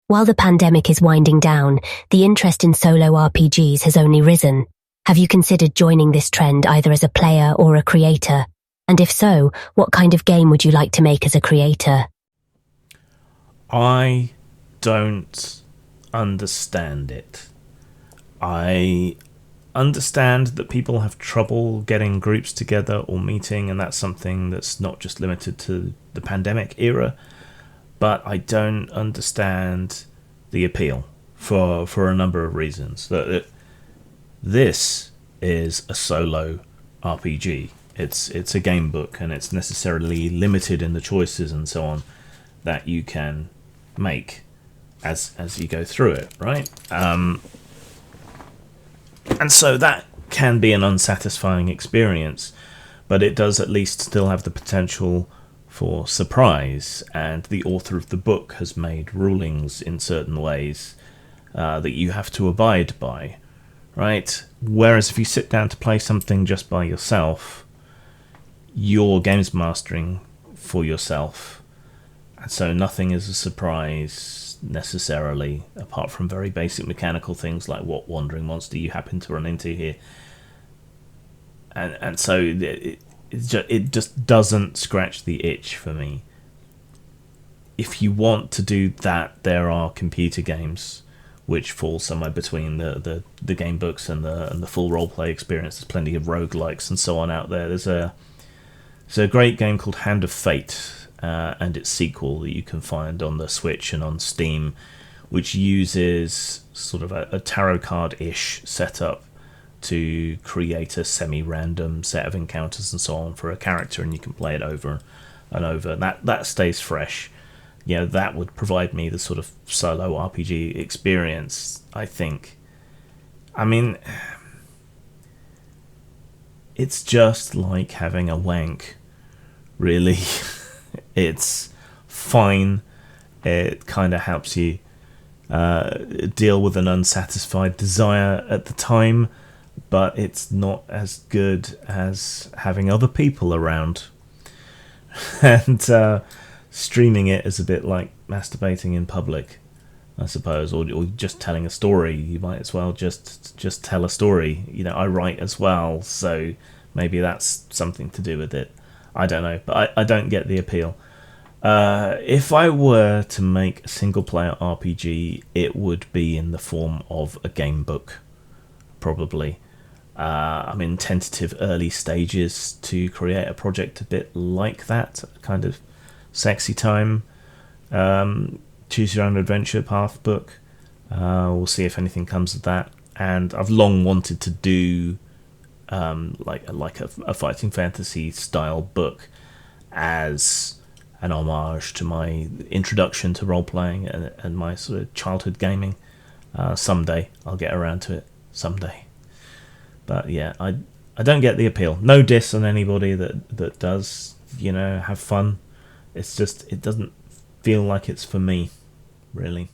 While the pandemic is winding down, the interest in solo RPGs has only risen. Have you considered joining this trend either as a player or a creator? And if so, what kind of game would you like to make as a creator? I don't understand it. I understand that people have trouble getting groups together or meeting, and that's something that's not just limited to the pandemic era, but I don't understand the appeal for a number of reasons. This is a solo RPG. It's a game book, and it's necessarily limited in the choices and so on that you can make as you go through it, right? And so that can be an unsatisfying experience, but it does at least still have the potential for surprise, and the author of the book has made rulings in certain ways that you have to abide by, right? Whereas if you sit down to play something just by yourself, you're games mastering for yourself, and so nothing is a surprise necessarily, apart from very basic mechanical things like what wandering monster you happen to run into here. And so it just doesn't scratch the itch for me. If you want to do that, there are computer games which fall somewhere between the game books and the full roleplay experience. There's plenty of roguelikes and so on out there. There's a great game called Hand of Fate, and its sequel that you can find on the Switch and on Steam, which uses sort of a tarot card-ish setup to create a semi-random set of encounters and so on for a character, and you can play it over and over. That stays fresh. You know, that would provide me the sort of solo RPG experience, I think. I mean, it's just like having a wank, really. It's fine. It kind of helps you deal with an unsatisfied desire at the time, but it's not as good as having other people around. And streaming it is a bit like masturbating in public, I suppose, or just telling a story. You might as well just tell a story. You know, I write as well, so maybe that's something to do with it. I don't know, but I don't get the appeal. If I were to make a single-player RPG, it would be in the form of a game book, probably. I'm in tentative early stages to create a project a bit like that, kind of sexy time, choose your own adventure path book. We'll see if anything comes of that. And I've long wanted to do like a fighting fantasy style book as an homage to my introduction to role playing and my sort of childhood gaming. Someday I'll get around to it. Someday. But yeah, I don't get the appeal. No diss on anybody that does, you know, have fun. It's just, it doesn't feel like it's for me, really.